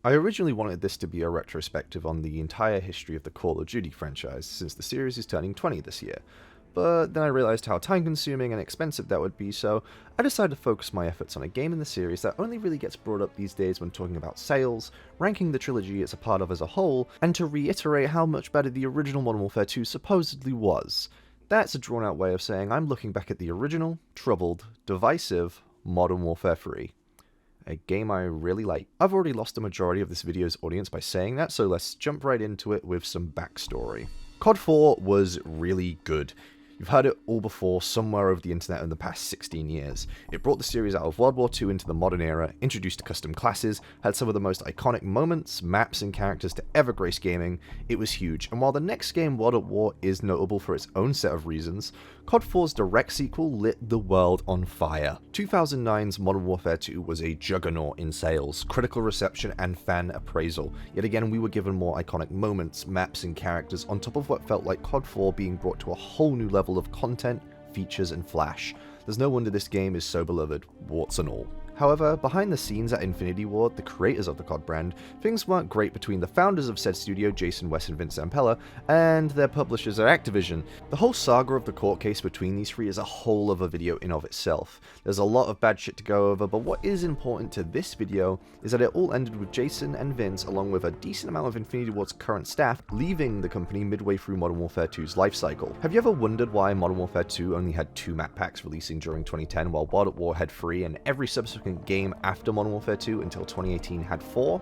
I originally wanted this to be a retrospective on the entire history of the Call of Duty franchise, since the series is turning 20 this year, but then I realized how time-consuming and expensive that would be, so I decided to focus my efforts on a game in the series that only really gets brought up these days when talking about sales, ranking the trilogy it's a part of as a whole, and to reiterate how much better the original Modern Warfare 2 supposedly was. That's a drawn-out way of saying I'm looking back at the original, troubled, divisive Modern Warfare 3. A game I really like. I've already lost the majority of this video's audience by saying that, so let's jump right into it with some backstory. COD 4 was really good. You've heard it all before somewhere over the internet in the past 16 years. It brought the series out of World War II into the modern era, introduced custom classes, had some of the most iconic moments, maps, and characters to ever grace gaming. It was huge, and while the next game, World at War, is notable for its own set of reasons, COD 4's direct sequel lit the world on fire. 2009's Modern Warfare 2 was a juggernaut in sales, critical reception, and fan appraisal. Yet again, we were given more iconic moments, maps, and characters on top of what felt like COD 4 being brought to a whole new level of content, features, and flash. There's no wonder this game is so beloved, warts and all. However, behind the scenes at Infinity Ward, the creators of the COD brand, things weren't great between the founders of said studio, Jason West and Vince Zampella, and their publishers at Activision. The whole saga of the court case between these three is a whole other video in of itself. There's a lot of bad shit to go over, but what is important to this video is that it all ended with Jason and Vince, along with a decent amount of Infinity Ward's current staff, leaving the company midway through Modern Warfare 2's life cycle. Have you ever wondered why Modern Warfare 2 only had 2 map packs releasing during 2010, while World at War had 3, and every subsequent game after Modern Warfare 2 until 2018 had 4?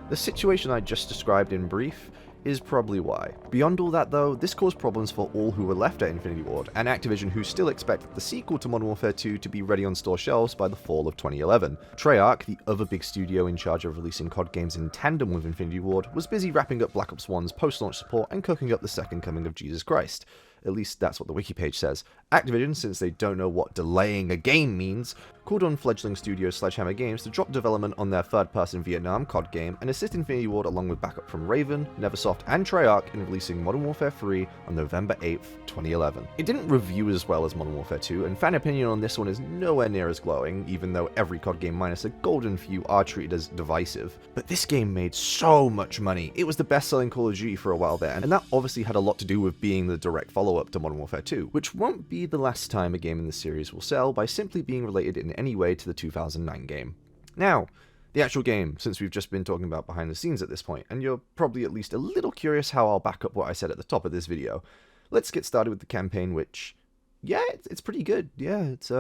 The situation I just described in brief is probably why. Beyond all that though, this caused problems for all who were left at Infinity Ward, and Activision, who still expected the sequel to Modern Warfare 2 to be ready on store shelves by the fall of 2011. Treyarch, the other big studio in charge of releasing COD games in tandem with Infinity Ward, was busy wrapping up Black Ops 1's post-launch support and cooking up the second coming of Jesus Christ. At least that's what the wiki page says. Activision, since they don't know what delaying a game means, called on fledgling studio Sledgehammer Games to drop development on their third-person Vietnam COD game and assist Infinity Ward along with backup from Raven, Neversoft, and Treyarch in releasing Modern Warfare 3 on November 8th, 2011. It didn't review as well as Modern Warfare 2, and fan opinion on this one is nowhere near as glowing, even though every COD game minus a golden few are treated as divisive. But this game made so much money. It was the best-selling Call of Duty for a while there, and that obviously had a lot to do with being the direct follow-up to Modern Warfare 2, which won't be the last time a game in the series will sell by simply being related in any way to the 2009 game. Now, the actual game, since we've just been talking about behind the scenes at this point, and you're probably at least a little curious how I'll back up what I said at the top of this video, let's get started with the campaign, which, yeah, it's pretty good. Yeah, it's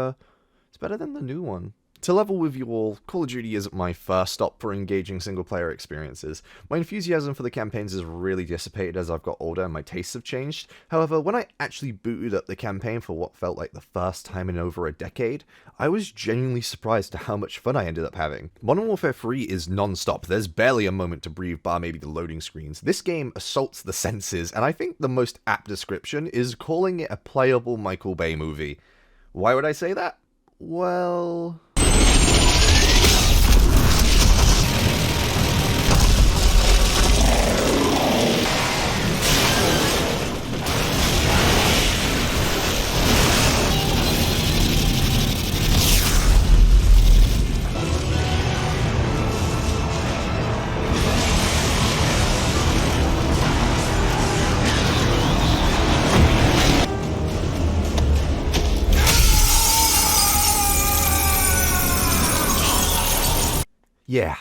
better than the new one. To level with you all, Call of Duty isn't my first stop for engaging single-player experiences. My enthusiasm for the campaigns has really dissipated as I've got older and my tastes have changed. However, when I actually booted up the campaign for what felt like the first time in over a decade, I was genuinely surprised at how much fun I ended up having. Modern Warfare 3 is non-stop. There's barely a moment to breathe bar maybe the loading screens. This game assaults the senses, and I think the most apt description is calling it a playable Michael Bay movie. Why would I say that? Well... yeah,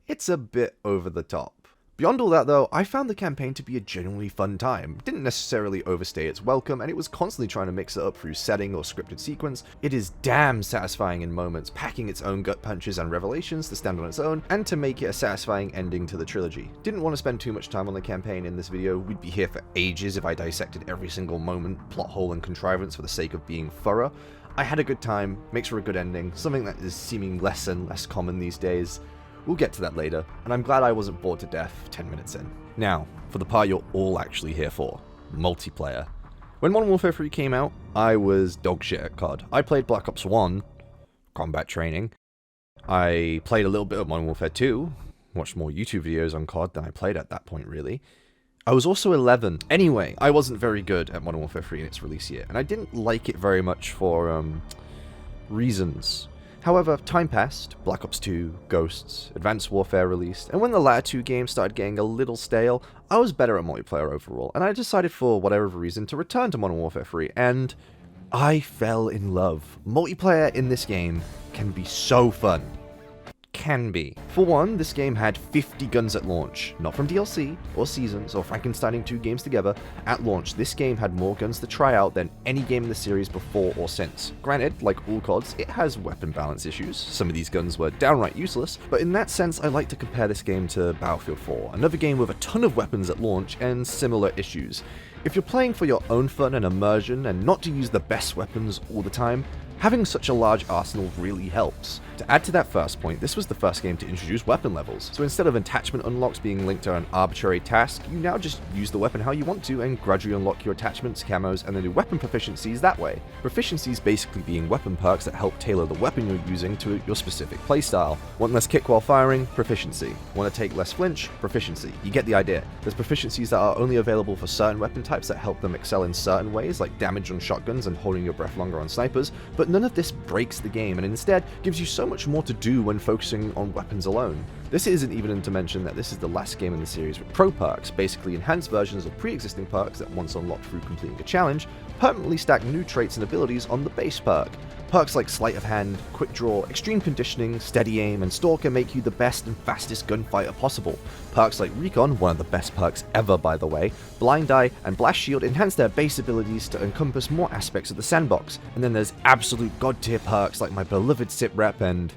it's a bit over the top. Beyond all that though, I found the campaign to be a genuinely fun time. Didn't necessarily overstay its welcome, and it was constantly trying to mix it up through setting or scripted sequence. It is damn satisfying in moments, packing its own gut punches and revelations to stand on its own, and to make it a satisfying ending to the trilogy. Didn't want to spend too much time on the campaign in this video. We'd be here for ages if I dissected every single moment, plot hole, and contrivance for the sake of being thorough. I had a good time, makes for a good ending, something that is seeming less and less common these days. We'll get to that later, and I'm glad I wasn't bored to death 10 minutes in. Now, for the part you're all actually here for, multiplayer. When Modern Warfare 3 came out, I was dogshit at COD. I played Black Ops 1, combat training. I played a little bit of Modern Warfare 2, watched more YouTube videos on COD than I played at that point really. I was also 11. Anyway, I wasn't very good at Modern Warfare 3 in its release year, and I didn't like it very much for, reasons. However, time passed, Black Ops 2, Ghosts, Advanced Warfare released, and when the latter two games started getting a little stale, I was better at multiplayer overall, and I decided for whatever reason to return to Modern Warfare 3, and I fell in love. Multiplayer in this game can be so fun. Can be. For one, this game had 50 guns at launch, not from DLC, or seasons, or Frankensteining two games together. At launch, this game had more guns to try out than any game in the series before or since. Granted, like all CODs, it has weapon balance issues. Some of these guns were downright useless, but in that sense, I like to compare this game to Battlefield 4, another game with a ton of weapons at launch and similar issues. If you're playing for your own fun and immersion and not to use the best weapons all the time, having such a large arsenal really helps. To add to that first point, this was the first game to introduce weapon levels, so instead of attachment unlocks being linked to an arbitrary task, you now just use the weapon how you want to and gradually unlock your attachments, camos, and then do weapon proficiencies that way. Proficiencies basically being weapon perks that help tailor the weapon you're using to your specific playstyle. Want less kick while firing? Proficiency. Want to take less flinch? Proficiency. You get the idea. There's proficiencies that are only available for certain weapon types that help them excel in certain ways, like damage on shotguns and holding your breath longer on snipers, but none of this breaks the game and instead gives you so much more to do when focusing on weapons alone. This isn't even to mention that this is the last game in the series with pro perks, basically enhanced versions of pre-existing perks that once unlocked through completing a challenge, permanently stack new traits and abilities on the base perk. Perks like Sleight of Hand, Quick Draw, Extreme Conditioning, Steady Aim, and Stalker make you the best and fastest gunfighter possible. Perks like Recon, one of the best perks ever by the way, Blind Eye, and Blast Shield enhance their base abilities to encompass more aspects of the sandbox. And then there's absolute god tier perks like my beloved Sitrep and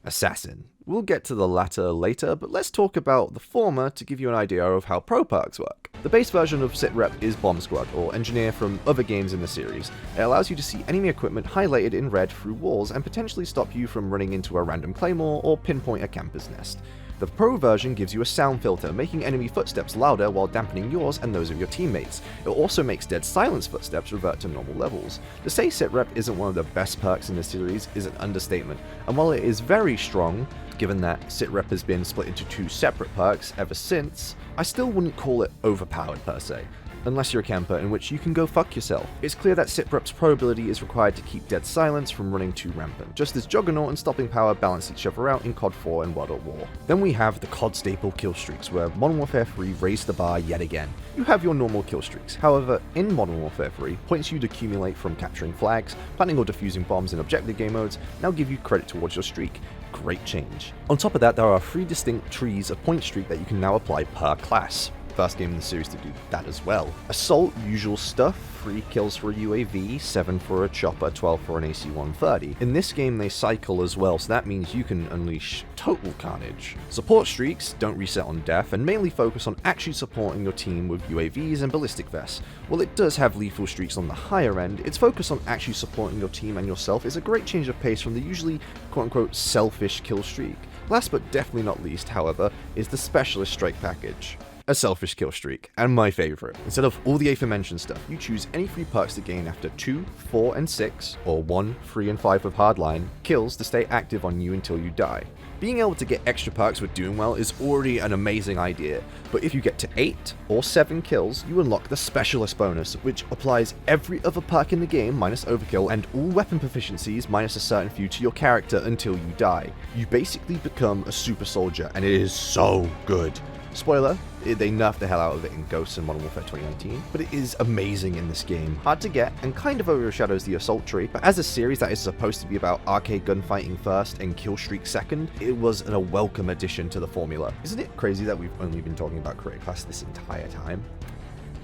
Assassin. We'll get to the latter later, but let's talk about the former to give you an idea of how pro perks work. The base version of Sitrep is Bomb Squad, or Engineer from other games in the series. It allows you to see enemy equipment highlighted in red through walls and potentially stop you from running into a random claymore or pinpoint a camper's nest. The pro version gives you a sound filter, making enemy footsteps louder while dampening yours and those of your teammates. It also makes dead silence footsteps revert to normal levels. To say Sitrep isn't one of the best perks in the series is an understatement, and while it is very strong, given that Sitrep has been split into two separate perks ever since, I still wouldn't call it overpowered per se. Unless you're a camper, in which you can go fuck yourself. It's clear that Sitrep's pro ability is required to keep dead silence from running too rampant, just as Juggernaut and Stopping Power balance each other out in COD 4 and World at War. Then we have the COD staple kill streaks, where Modern Warfare 3 raised the bar yet again. You have your normal kill streaks, however, in Modern Warfare 3, points you'd accumulate from capturing flags, planting or defusing bombs in objective game modes now give you credit towards your streak. Great change. On top of that, there are 3 distinct trees of point streak that you can now apply per class. First game in the series to do that as well. Assault, usual stuff, 3 kills for a UAV, 7 for a chopper, 12 for an AC-130. In this game they cycle as well, so that means you can unleash total carnage. Support streaks don't reset on death and mainly focus on actually supporting your team with UAVs and ballistic vests. While it does have lethal streaks on the higher end, its focus on actually supporting your team and yourself is a great change of pace from the usually quote-unquote selfish kill streak. Last but definitely not least, however, is the Specialist Strike package. A selfish kill streak, and my favourite. Instead of all the aforementioned stuff, you choose any 3 perks to gain after 2, 4, and 6, or 1, 3, and 5 with hardline, kills to stay active on you until you die. Being able to get extra perks with doing well is already an amazing idea, but if you get to 8 or 7 kills, you unlock the Specialist bonus, which applies every other perk in the game minus overkill and all weapon proficiencies minus a certain few to your character until you die. You basically become a super soldier, and it is so good. Spoiler, they nerfed the hell out of it in Ghosts and Modern Warfare 2019, but it is amazing in this game. Hard to get, and kind of overshadows the Assault tree, but as a series that is supposed to be about arcade gunfighting first and kill streak second, it was a welcome addition to the formula. Isn't it crazy that we've only been talking about Creator Class this entire time?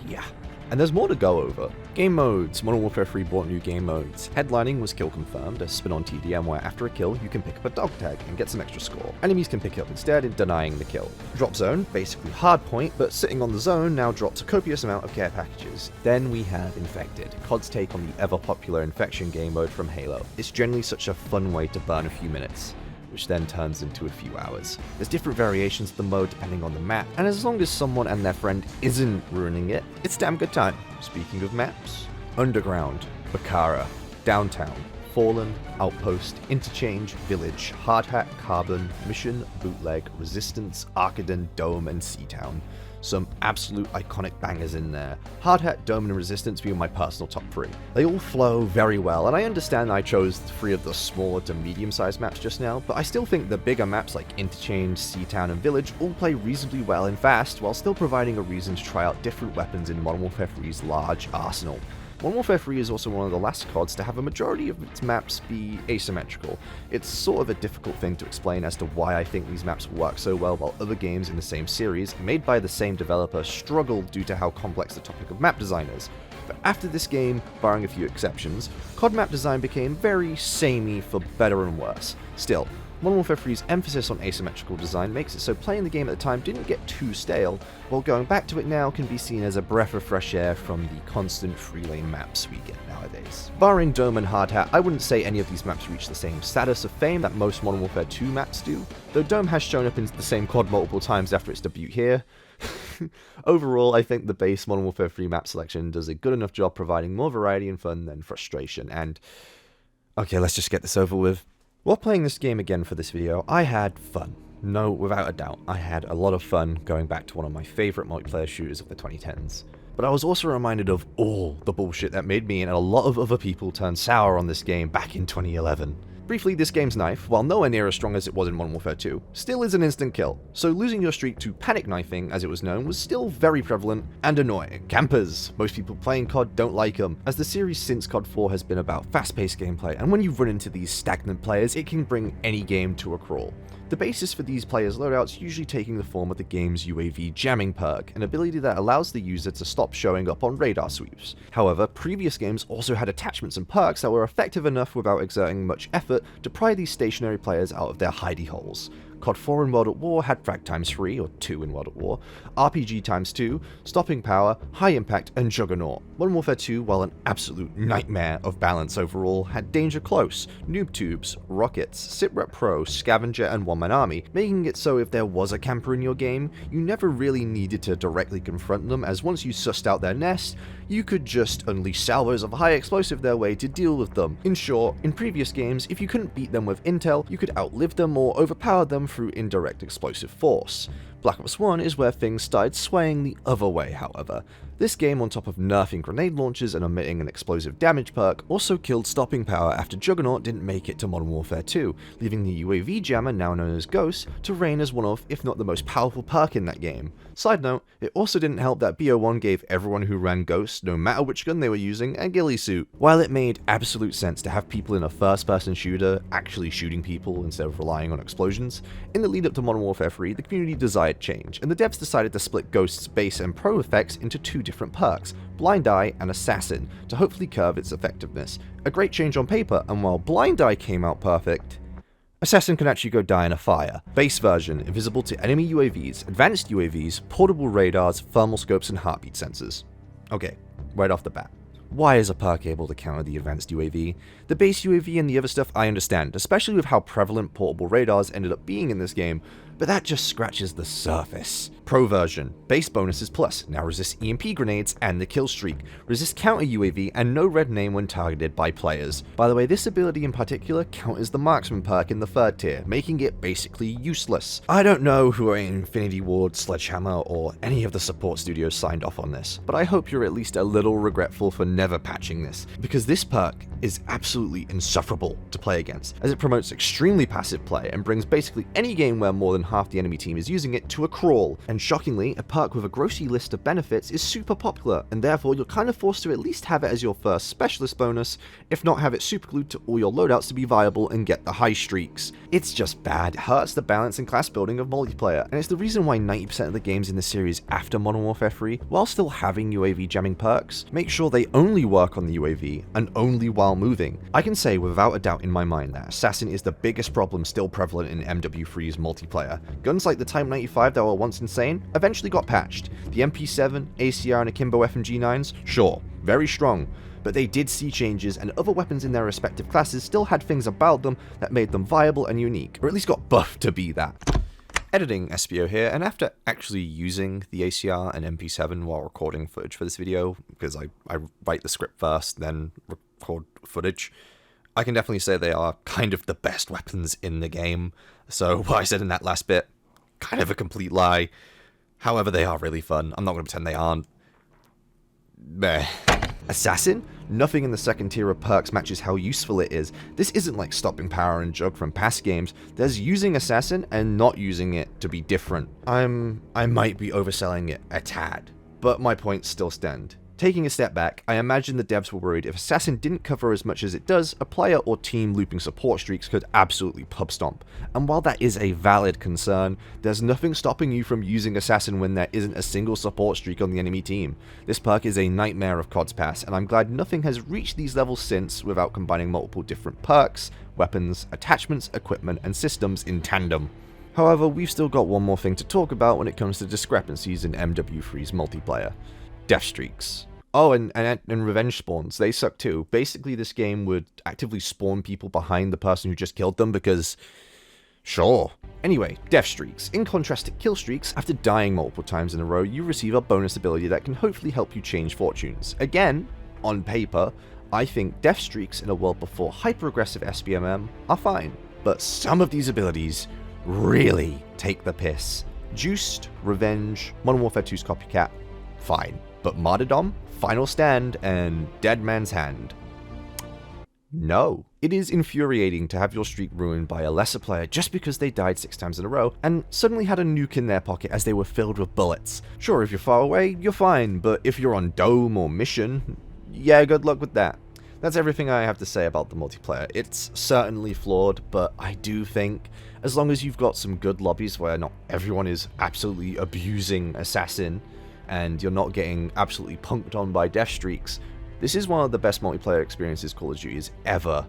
Yeah. And there's more to go over. Game modes. Modern Warfare 3 brought new game modes. Headlining was kill confirmed, a spin on TDM where after a kill you can pick up a dog tag and get some extra score. Enemies can pick it up instead in denying the kill. Drop zone, basically hardpoint, but sitting on the zone now drops a copious amount of care packages. Then we have Infected, COD's take on the ever popular Infection game mode from Halo. It's generally such a fun way to burn a few minutes, which then turns into a few hours. There's different variations of the mode depending on the map, and as long as someone and their friend isn't ruining it, it's a damn good time. Speaking of maps, Underground, Bakara, Downtown, Fallen, Outpost, Interchange, Village, Hardhat, Carbon, Mission, Bootleg, Resistance, Arcaden, Dome, and Seatown. Some absolute iconic bangers in there. Hardhat, Dome, and Resistance being my personal top 3. They all flow very well, and I understand I chose 3 of the smaller to medium-sized maps just now, but I still think the bigger maps like Interchange, Seatown, and Village all play reasonably well and fast, while still providing a reason to try out different weapons in Modern Warfare 3's large arsenal. Modern Warfare 3 is also one of the last CODs to have a majority of its maps be asymmetrical. It's sort of a difficult thing to explain as to why I think these maps work so well while other games in the same series, made by the same developer, struggle due to how complex the topic of map design is. But after this game, barring a few exceptions, COD map design became very samey for better and worse. Still, Modern Warfare 3's emphasis on asymmetrical design makes it so playing the game at the time didn't get too stale, while going back to it now can be seen as a breath of fresh air from the constant free-lane maps we get nowadays. Barring Dome and Hardhat, I wouldn't say any of these maps reach the same status of fame that most Modern Warfare 2 maps do, though Dome has shown up in the same COD multiple times after its debut here. Overall, I think the base Modern Warfare 3 map selection does a good enough job providing more variety and fun than frustration, and okay, let's just get this over with. While playing this game again for this video, I had fun. No, without a doubt, I had a lot of fun going back to one of my favourite multiplayer shooters of the 2010s. But I was also reminded of all the bullshit that made me and a lot of other people turn sour on this game back in 2011. Briefly, this game's knife, while nowhere near as strong as it was in Modern Warfare 2, still is an instant kill, so losing your streak to panic knifing, as it was known, was still very prevalent and annoying. Campers! Most people playing COD don't like them, as the series since COD 4 has been about fast-paced gameplay, and when you run into these stagnant players, it can bring any game to a crawl. The basis for these players' loadouts usually taking the form of the game's UAV jamming perk, an ability that allows the user to stop showing up on radar sweeps. However, previous games also had attachments and perks that were effective enough without exerting much effort to pry these stationary players out of their hidey holes. COD 4 in World at War had Frag times 3, or 2 in World at War, RPG times 2, Stopping Power, High Impact, and Juggernaut. Modern Warfare 2, while an absolute nightmare of balance overall, had Danger Close, Noob Tubes, Rockets, Sitrep Pro, Scavenger, and One Man Army, making it so if there was a camper in your game, you never really needed to directly confront them, as once you sussed out their nest, you could just unleash salvos of high explosive their way to deal with them. In short, in previous games, if you couldn't beat them with intel, you could outlive them or overpower them through indirect explosive force. Black Ops 1 is where things started swaying the other way, however. This game, on top of nerfing grenade launchers and omitting an explosive damage perk, also killed Stopping Power after Juggernaut didn't make it to Modern Warfare 2, leaving the UAV jammer, now known as Ghost, to reign as one of, if not the most powerful perk in that game. Side note, it also didn't help that BO1 gave everyone who ran Ghost, no matter which gun they were using, a ghillie suit. While it made absolute sense to have people in a first-person shooter actually shooting people instead of relying on explosions, in the lead up to Modern Warfare 3, the community desired change, and the devs decided to split Ghost's base and pro effects into 2 different perks, Blind Eye and Assassin, to hopefully curb its effectiveness. A great change on paper, and while Blind Eye came out perfect, Assassin can actually go die in a fire. Base version, invisible to enemy UAVs, advanced UAVs, portable radars, thermal scopes, and heartbeat sensors. Okay, right off the bat. Why is a perk able to counter the advanced UAV? The base UAV and the other stuff I understand, especially with how prevalent portable radars ended up being in this game, but that just scratches the surface. Pro version, base bonuses plus, now resist EMP grenades and the kill streak, resist counter UAV and no red name when targeted by players. By the way, this ability in particular counters the marksman perk in the 3rd tier, making it basically useless. I don't know who at Infinity Ward, Sledgehammer, or any of the support studios signed off on this, but I hope you're at least a little regretful for never patching this, because this perk is absolutely insufferable to play against, as it promotes extremely passive play and brings basically any game where more than half the enemy team is using it to a crawl. And shockingly, a perk with a grossy list of benefits is super popular, and therefore you're kind of forced to at least have it as your first specialist bonus, if not have it superglued to all your loadouts to be viable and get the high streaks. It's just bad, it hurts the balance and class building of multiplayer, and it's the reason why 90% of the games in the series after Modern Warfare 3, while still having UAV jamming perks, make sure they only work on the UAV, and only while moving. I can say without a doubt in my mind that Assassin is the biggest problem still prevalent in MW3's multiplayer. Guns like the Type 95 that were once insane eventually got patched. The MP7, ACR, and Akimbo FMG9s, sure, very strong, but they did see changes, and other weapons in their respective classes still had things about them that made them viable and unique, or at least got buffed to be that. Editing SPO here, and after actually using the ACR and MP7 while recording footage for this video, because I write the script first, then record footage, I can definitely say they are kind of the best weapons in the game. So what I said in that last bit, kind of a complete lie. However, they are really fun. I'm not going to pretend they aren't. Meh. Assassin? Nothing in the second tier of perks matches how useful it is. This isn't like stopping power and jug from past games. There's using Assassin and not using it to be different. I might be overselling it a tad, but my points still stand. Taking a step back, I imagine the devs were worried if Assassin didn't cover as much as it does, a player or team looping support streaks could absolutely pub stomp. And while that is a valid concern, there's nothing stopping you from using Assassin when there isn't a single support streak on the enemy team. This perk is a nightmare of COD's past, and I'm glad nothing has reached these levels since without combining multiple different perks, weapons, attachments, equipment, and systems in tandem. However, we've still got one more thing to talk about when it comes to discrepancies in MW3's multiplayer. Death streaks. Oh, and revenge spawns, they suck too. Basically, this game would actively spawn people behind the person who just killed them because... sure. Anyway, death streaks. In contrast to kill streaks, after dying multiple times in a row, you receive a bonus ability that can hopefully help you change fortunes. Again, on paper, I think death streaks in a world before hyper-aggressive SBMM are fine. But some of these abilities really take the piss. Juiced, Revenge, Modern Warfare 2's Copycat, fine. But Martyrdom, Final Stand, and Dead Man's Hand? No. It is infuriating to have your streak ruined by a lesser player just because they died 6 times in a row and suddenly had a nuke in their pocket as they were filled with bullets. Sure, if you're far away, you're fine, but if you're on dome or mission, yeah, good luck with that. That's everything I have to say about the multiplayer. It's certainly flawed, but I do think as long as you've got some good lobbies where not everyone is absolutely abusing Assassin, and you're not getting absolutely punked on by death streaks, this is one of the best multiplayer experiences Call of Duty has ever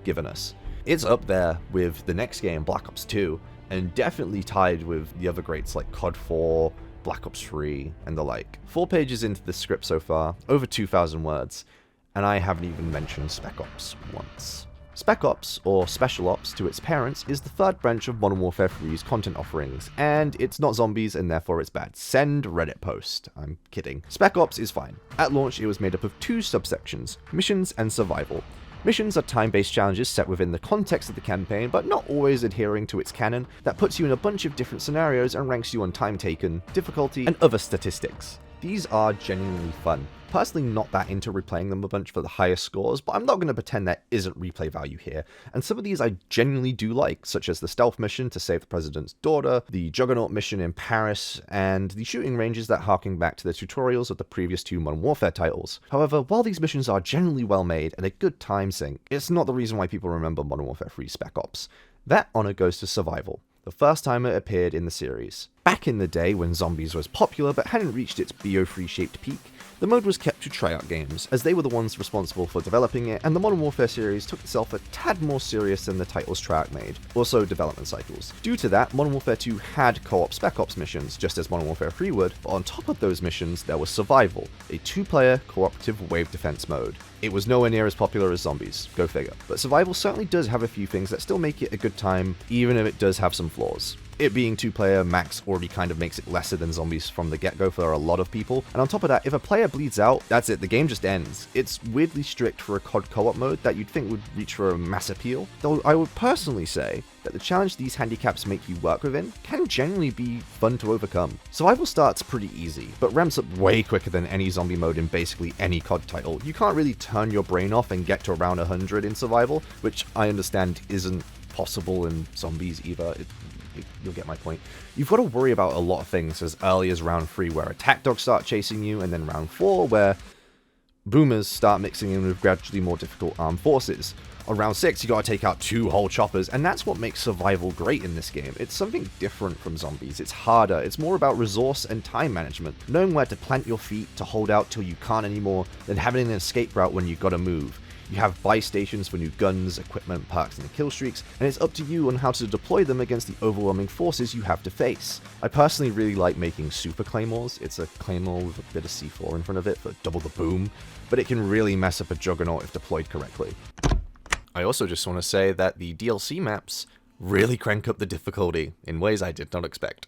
given us. It's up there with the next game, Black Ops 2, and definitely tied with the other greats like COD 4, Black Ops 3, and the like. 4 pages into the script so far, over 2,000 words, and I haven't even mentioned Spec Ops once. Spec Ops, or Special Ops to its parents, is the third branch of Modern Warfare 3's content offerings, and it's not zombies and therefore it's bad. Send Reddit post. I'm kidding. Spec Ops is fine. At launch it was made up of 2 subsections, missions and survival. Missions are time-based challenges set within the context of the campaign, but not always adhering to its canon, that puts you in a bunch of different scenarios and ranks you on time taken, difficulty, and other statistics. These are genuinely fun. Personally not that into replaying them a bunch for the highest scores, but I'm not going to pretend there isn't replay value here, and some of these I genuinely do like, such as the stealth mission to save the president's daughter, the Juggernaut mission in Paris, and the shooting ranges that harken back to the tutorials of the previous 2 Modern Warfare titles. However, while these missions are generally well made and a good time sink, it's not the reason why people remember Modern Warfare 3 Spec Ops. That honour goes to Survival, the first time it appeared in the series. Back in the day when Zombies was popular but hadn't reached its BO3 shaped peak, the mode was kept to Treyarch Games, as they were the ones responsible for developing it, and the Modern Warfare series took itself a tad more serious than the titles Treyarch made, also development cycles. Due to that, Modern Warfare 2 had co-op Spec Ops missions, just as Modern Warfare 3 would, but on top of those missions there was Survival, a 2-player cooperative wave defense mode. It was nowhere near as popular as Zombies, go figure, but Survival certainly does have a few things that still make it a good time, even if it does have some flaws. It being 2-player max already kind of makes it lesser than Zombies from the get-go for a lot of people, and on top of that, if a player bleeds out, that's it, the game just ends. It's weirdly strict for a COD co-op mode that you'd think would reach for a mass appeal, though I would personally say that the challenge these handicaps make you work within can generally be fun to overcome. Survival starts pretty easy, but ramps up way quicker than any zombie mode in basically any COD title. You can't really turn your brain off and get to around 100 in Survival, which I understand isn't possible in Zombies either. You'll get my point. You've got to worry about a lot of things as early as round 3 where attack dogs start chasing you, and then round 4 where boomers start mixing in with gradually more difficult armed forces. On round 6 you gotta take out 2 whole choppers, and that's what makes Survival great in this game. It's something different from Zombies, it's harder, it's more about resource and time management, knowing where to plant your feet to hold out till you can't anymore, then having an escape route when you gotta move. You have buy stations for new guns, equipment, perks, and kill streaks, and it's up to you on how to deploy them against the overwhelming forces you have to face. I personally really like making super claymores. It's a claymore with a bit of C4 in front of it for double the boom, but it can really mess up a Juggernaut if deployed correctly. I also just want to say that the DLC maps really crank up the difficulty in ways I did not expect.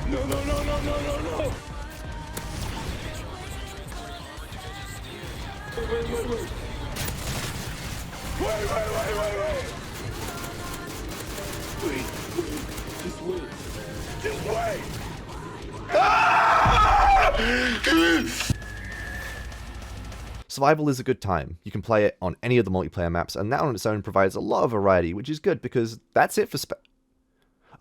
No, no, no, no, no, no, no! Wait. Wait. Wait. Just wait. Just wait! Survival is a good time. You can play it on any of the multiplayer maps, and that on its own provides a lot of variety, which is good because that's it for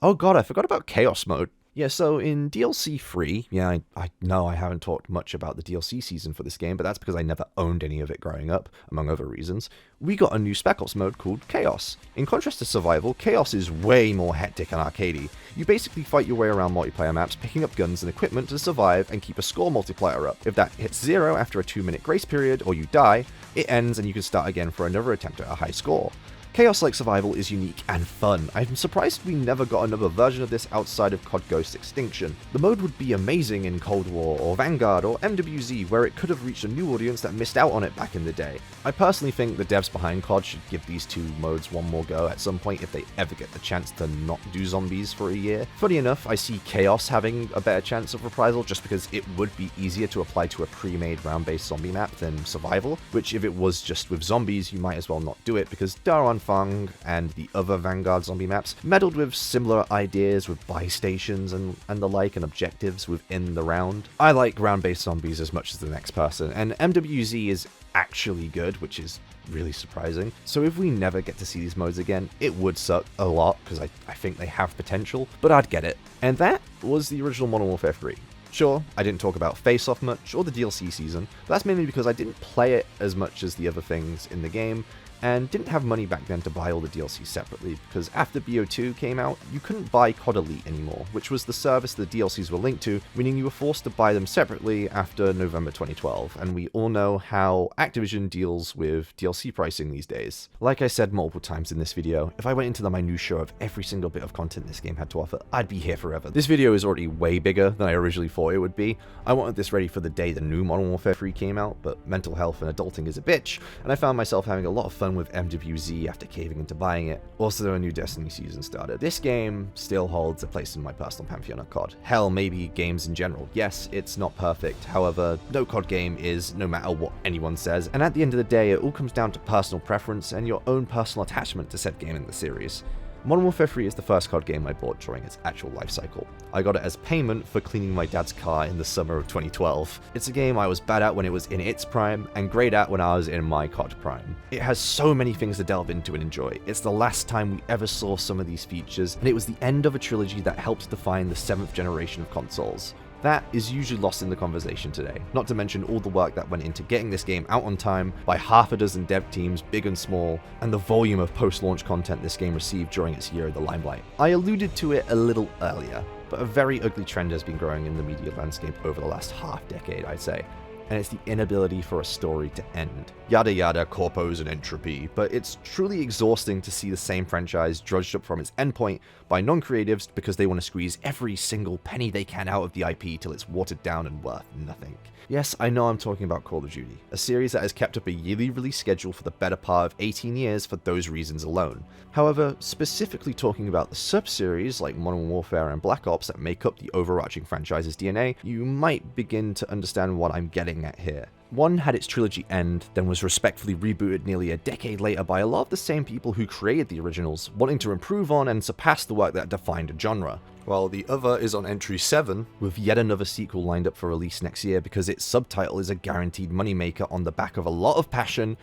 Oh god, I forgot about Chaos Mode. Yeah, so in DLC 3, yeah, I know I haven't talked much about the DLC season for this game, but that's because I never owned any of it growing up, among other reasons. We got a new Spec Ops mode called Chaos. In contrast to Survival, Chaos is way more hectic and arcadey. You basically fight your way around multiplayer maps, picking up guns and equipment to survive and keep a score multiplier up. If that hits 0 after a 2-minute grace period, or you die, it ends and you can start again for another attempt at a high score. Chaos like Survival is unique and fun. I'm surprised we never got another version of this outside of COD Ghost Extinction. The mode would be amazing in Cold War or Vanguard or MWZ, where it could have reached a new audience that missed out on it back in the day. I personally think the devs behind COD should give these two modes one more go at some point if they ever get the chance to not do zombies for a year. Funny enough, I see Chaos having a better chance of reprisal just because it would be easier to apply to a pre-made round-based zombie map than Survival, which if it was just with zombies, you might as well not do it because Daron Fang and the other Vanguard zombie maps meddled with similar ideas with buy stations and the like and objectives within the round. I like round-based zombies as much as the next person, and MWZ is actually good, which is really surprising. So if we never get to see these modes again, it would suck a lot because I think they have potential, but I'd get it. And that was the original Modern Warfare 3. Sure, I didn't talk about Face Off much or the DLC season, but that's mainly because I didn't play it as much as the other things in the game, and didn't have money back then to buy all the DLC separately, because after BO2 came out, you couldn't buy COD Elite anymore, which was the service the DLCs were linked to, meaning you were forced to buy them separately after November 2012, and we all know how Activision deals with DLC pricing these days. Like I said multiple times in this video, if I went into the minutiae of every single bit of content this game had to offer, I'd be here forever. This video is already way bigger than I originally thought it would be. I wanted this ready for the day the new Modern Warfare 3 came out, but mental health and adulting is a bitch, and I found myself having a lot of fun with MWZ after caving into buying it. Also, a new Destiny season started. This game still holds a place in my personal pantheon of COD. Hell, maybe games in general. Yes, it's not perfect, however, no COD game is, no matter what anyone says, and at the end of the day, it all comes down to personal preference and your own personal attachment to said game in the series. Modern Warfare 3 is the first COD game I bought during its actual life cycle. I got it as payment for cleaning my dad's car in the summer of 2012. It's a game I was bad at when it was in its prime, and great at when I was in my COD prime. It has so many things to delve into and enjoy. It's the last time we ever saw some of these features, and it was the end of a trilogy that helped define the 7th generation of consoles. That is usually lost in the conversation today, not to mention all the work that went into getting this game out on time by half a dozen dev teams, big and small, and the volume of post-launch content this game received during its year of the limelight. I alluded to it a little earlier, but a very ugly trend has been growing in the media landscape over the last half-decade, I'd say. And it's the inability for a story to end. Yada yada, corpos and entropy, but it's truly exhausting to see the same franchise drudged up from its endpoint by non-creatives because they want to squeeze every single penny they can out of the IP till it's watered down and worth nothing. Yes, I know I'm talking about Call of Duty, a series that has kept up a yearly release schedule for the better part of 18 years for those reasons alone. However, specifically talking about the sub-series like Modern Warfare and Black Ops that make up the overarching franchise's DNA, you might begin to understand what I'm getting at here. One had its trilogy end, then was respectfully rebooted nearly a decade later by a lot of the same people who created the originals, wanting to improve on and surpass the work that defined a genre. While the other is on entry 7, with yet another sequel lined up for release next year because its subtitle is a guaranteed moneymaker on the back of a lot of passion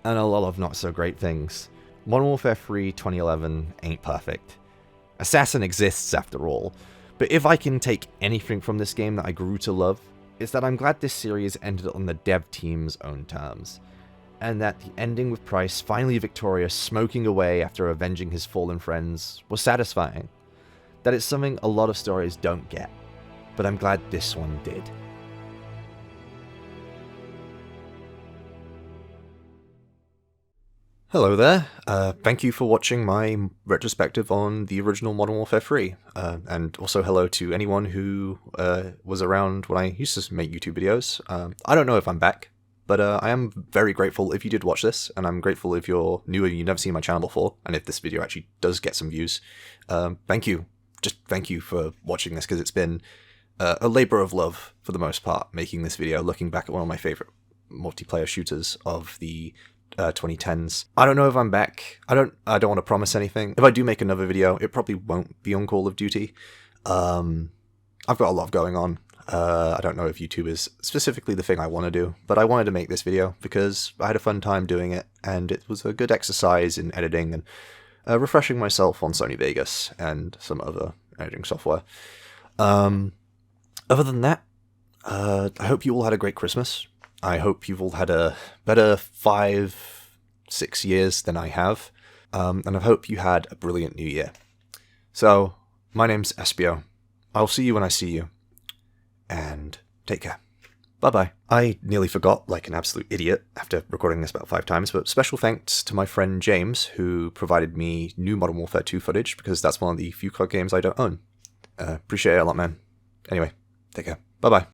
and a lot of not so great things. Modern Warfare 3 2011 ain't perfect. Assassin exists after all, but if I can take anything from this game that I grew to love, it's that I'm glad this series ended on the dev team's own terms, and that the ending with Price finally victorious smoking away after avenging his fallen friends was satisfying. That it's something a lot of stories don't get, but I'm glad this one did. Hello there, thank you for watching my retrospective on the original Modern Warfare 3, and also hello to anyone who was around when I used to make YouTube videos. I don't know if I'm back, but I am very grateful if you did watch this, and I'm grateful if you're new and you've never seen my channel before, and if this video actually does get some views. Thank you. just thank you for watching this, because it's been a labor of love for the most part, making this video, looking back at one of my favorite multiplayer shooters of the 2010s. I don't know if I'm back. I don't want to promise anything. If I do make another video, it probably won't be on Call of Duty. I've got a lot going on. I don't know if YouTube is specifically the thing I want to do, but I wanted to make this video because I had a fun time doing it, and it was a good exercise in editing and refreshing myself on Sony Vegas and some other editing software. Other than that, I hope you all had a great Christmas. I hope you've all had a better 5-6 years than I have, and I hope you had a brilliant new year. So, my name's Espio. I'll see you when I see you, and take care. Bye-bye. I nearly forgot, like an absolute idiot, after recording this about 5 times, but special thanks to my friend James, who provided me new Modern Warfare 2 footage, because that's one of the few COD games I don't own. Appreciate it a lot, man. Anyway, take care. Bye-bye.